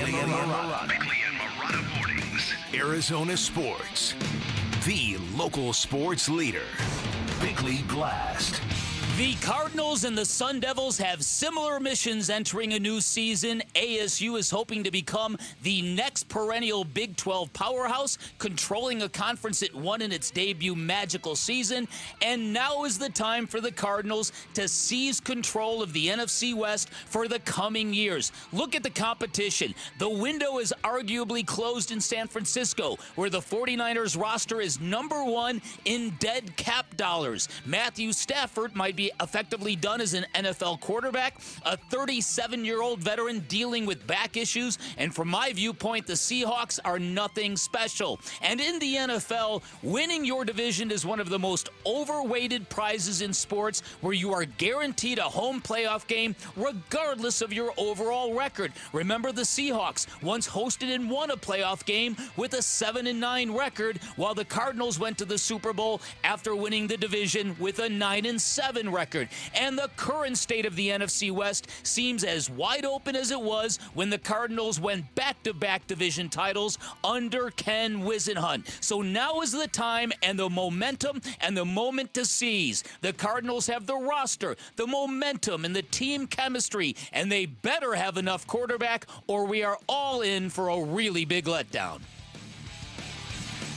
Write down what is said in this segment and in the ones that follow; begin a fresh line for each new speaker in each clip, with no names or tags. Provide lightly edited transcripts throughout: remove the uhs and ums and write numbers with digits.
Bickley and Marotta mornings. Arizona sports. The local sports leader. Bickley Blast.
The Cardinals and the Sun Devils have similar missions entering a new season. ASU is hoping to become the next perennial Big 12 powerhouse, controlling a conference it won in its debut magical season. And now is the time for the Cardinals to seize control of the NFC West for the coming years. Look at the competition. The window is arguably closed in San Francisco, where the 49ers roster is number one in dead cap dollars. Matthew Stafford might be effectively done as an NFL quarterback, a 37-year-old veteran dealing with back issues, and from my viewpoint, the Seahawks are nothing special. And in the NFL, winning your division is one of the most overweighted prizes in sports, where you are guaranteed a home playoff game regardless of your overall record. Remember, the Seahawks once hosted and won a playoff game with a 7-9 record, while the Cardinals went to the Super Bowl after winning the division with a 9-7 record. And the current state of the NFC West seems as wide open as it was when the Cardinals went back-to-back division titles under Ken Whisenhunt. So now is the time and the momentum and the moment to seize. The Cardinals have the roster, the momentum, and the team chemistry, and they better have enough quarterback or we are all in for a really big letdown.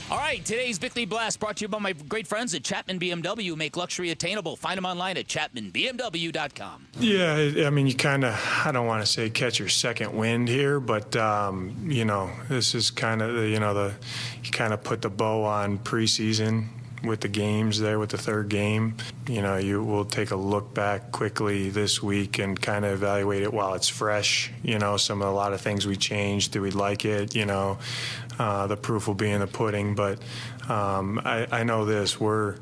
All right, today's Bickley Blast brought to you by my great friends at Chapman BMW. Make luxury attainable. Find them online at chapmanbmw.com.
Yeah, I mean, you kind of, I don't want to say catch your second wind here, but, this is kind of, you kind of put the bow on preseason with the games there with the third game. You will take a look back quickly this week and kind of evaluate it while it's fresh. A lot of things we changed. Do we like it? The proof will be in the pudding. But I know this. We're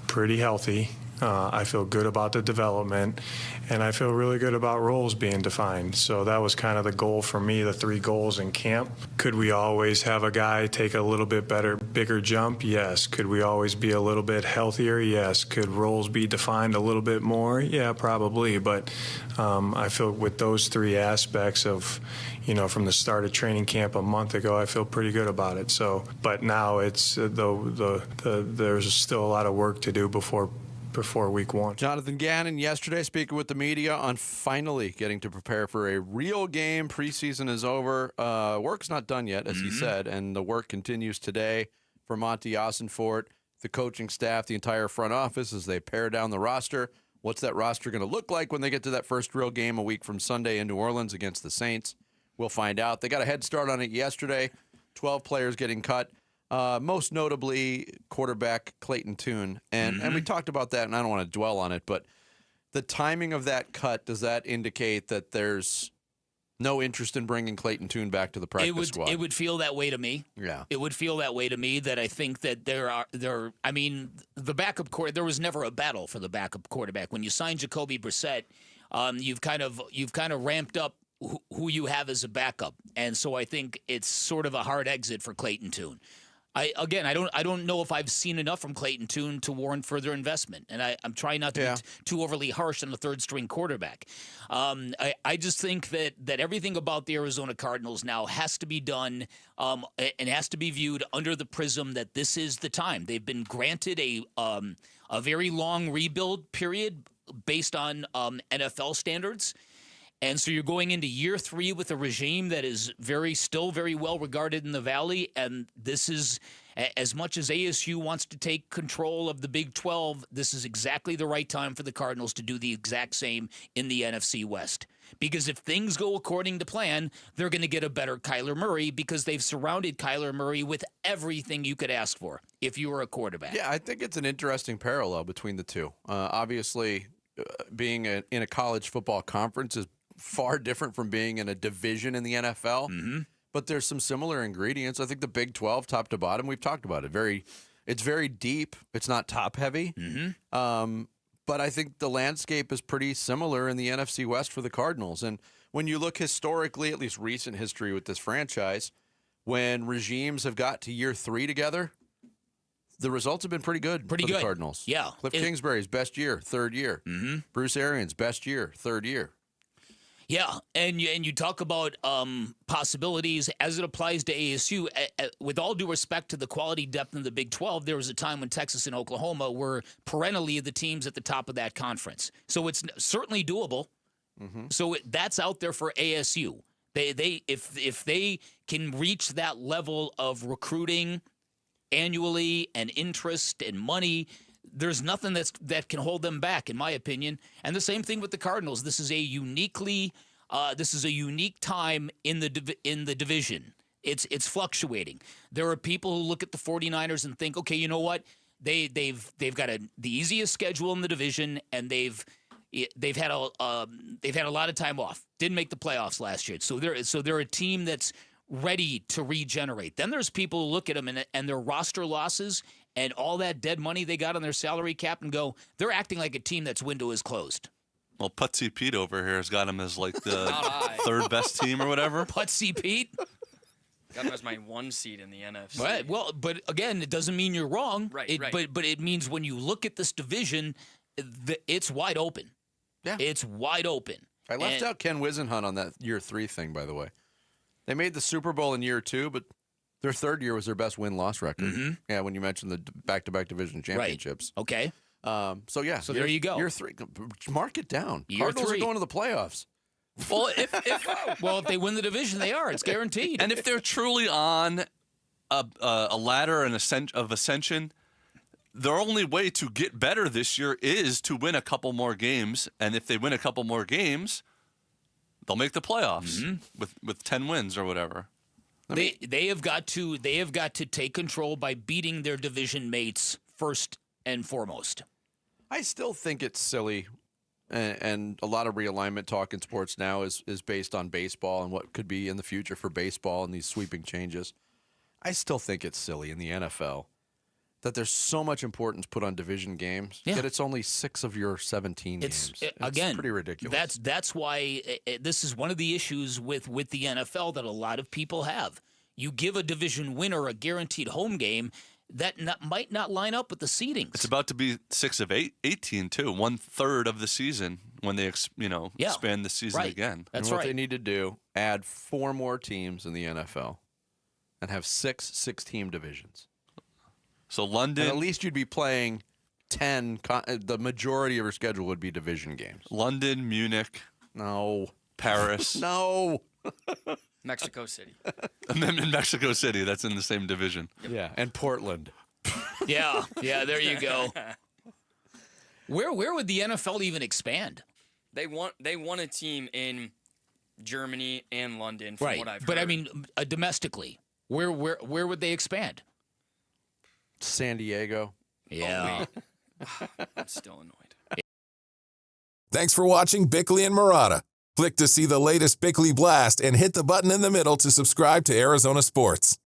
pretty healthy. I feel good about the development, and I feel really good about roles being defined. So that was kind of the goal for me, the 3 goals in camp. Could we always have a guy take a little bit bigger jump? Yes. Could we always be a little bit healthier? Yes. Could roles be defined a little bit more? Yeah, probably. But I feel with those 3 aspects of, from the start of training camp a month ago, I feel pretty good about it. So, but now it's there's still a lot of work to do before week 1.
Jonathan Gannon yesterday speaking with the media on finally getting to prepare for a real game. Preseason is over. Work's not done yet, as he said, and the work continues today for Monty Ossenfort, the coaching staff, the entire front office as they pare down the roster. What's that roster going to look like when they get to that first real game a week from Sunday in New Orleans against the Saints? We'll find out. They got a head start on it yesterday. 12 players getting cut. Most notably, quarterback Clayton Tune. And we talked about that, and I don't want to dwell on it, but the timing of that cut, does that indicate that there's no interest in bringing Clayton Tune back to the practice squad?
It would feel that way to me.
Yeah.
It would feel that way to me, that I think that the backup quarterback, there was never a battle for the backup quarterback. When you signed Jacoby Brissett, you've kind of ramped up who you have as a backup. And so I think it's sort of a hard exit for Clayton Tune. I don't know if I've seen enough from Clayton Tune to warrant further investment, and I'm trying not to be too overly harsh on the third-string quarterback. I just think that everything about the Arizona Cardinals now has to be done and has to be viewed under the prism that this is the time. They've been granted a very long rebuild period based on NFL standards. And so you're going into year 3 with a regime that is still very well regarded in the Valley. And this is, as much as ASU wants to take control of the Big 12, this is exactly the right time for the Cardinals to do the exact same in the NFC West. Because if things go according to plan, they're going to get a better Kyler Murray because they've surrounded Kyler Murray with everything you could ask for if you were a quarterback.
Yeah, I think it's an interesting parallel between the two. Obviously, being in a college football conference is far different from being in a division in the NFL, but there's some similar ingredients. I think the Big 12, top to bottom, we've talked about it. It's very deep. It's not top heavy. But I think the landscape is pretty similar in the NFC West for the Cardinals. And when you look historically, at least recent history with this franchise, when regimes have got to year 3 together, the results have been pretty good for the Cardinals.
Yeah.
Cliff Kingsbury's best year, third year. Bruce Arians' best year, third year.
Yeah, and you talk about possibilities as it applies to ASU. With all due respect to the quality depth in the Big 12, there was a time when Texas and Oklahoma were perennially the teams at the top of that conference. So it's certainly doable. Mm-hmm. So that's out there for ASU. If they can reach that level of recruiting annually and interest and money, there's nothing that can hold them back, in my opinion. And the same thing with the Cardinals. This is a unique time in the division. It's fluctuating. There are people who look at the 49ers and think, okay, you know what? They've got the easiest schedule in the division, and they've had a lot of time off. Didn't make the playoffs last year, so they're a team that's ready to regenerate. Then there's people who look at them and their roster losses and all that dead money they got on their salary cap and go, they're acting like a team that's window is closed.
Well, Putsy Pete over here has got him as like the third best team or whatever.
Putsy Pete?
Got him as my 1 seed in the NFC.
Right. Well, but again, it doesn't mean you're wrong.
Right.
But it means when you look at this division, it's wide open.
Yeah.
It's wide open.
I left out Ken Wisenhunt on that year 3 thing, by the way. They made the Super Bowl in year 2, but their third year was their best win-loss record. Mm-hmm. Yeah, when you mentioned the back-to-back division championships.
Right. Okay.
So
there you go.
Year 3. Mark it down.
Year
Cardinals
3.
are going to the playoffs.
Well, if
they win the division, they are. It's guaranteed.
And if they're truly on a ladder and of ascension, their only way to get better this year is to win a couple more games. And if they win a couple more games, they'll make the playoffs with 10 wins or whatever.
They have got to take control by beating their division mates first and foremost.
I still think it's silly, and a lot of realignment talk in sports now is based on baseball and what could be in the future for baseball and these sweeping changes. I still think it's silly in the NFL that there's so much importance put on division games, yet it's only 6 of your 17 games. It's pretty ridiculous.
That's why this is one of the issues with the NFL that a lot of people have. You give a division winner a guaranteed home game, that might not line up with the seedings.
It's about to be 6 of 18 too, 1/3 of the season when they expand the season again.
That's what they need to do: add 4 more teams in the NFL, and have 6 6-team divisions.
So London,
and at least you'd be playing 10. The majority of your schedule would be division games.
London, Munich,
no,
Paris,
no.
Mexico City.
And then in Mexico City, that's in the same division.
Yeah, and Portland.
Yeah, there you go. Where would the NFL even expand?
They want a team in Germany and London, from what I've heard.
But I mean, domestically, where would they expand?
San Diego.
Yeah.
I'm still annoyed.
Thanks for watching Bickley and Marotta. Click to see the latest Bickley Blast and hit the button in the middle to subscribe to Arizona Sports.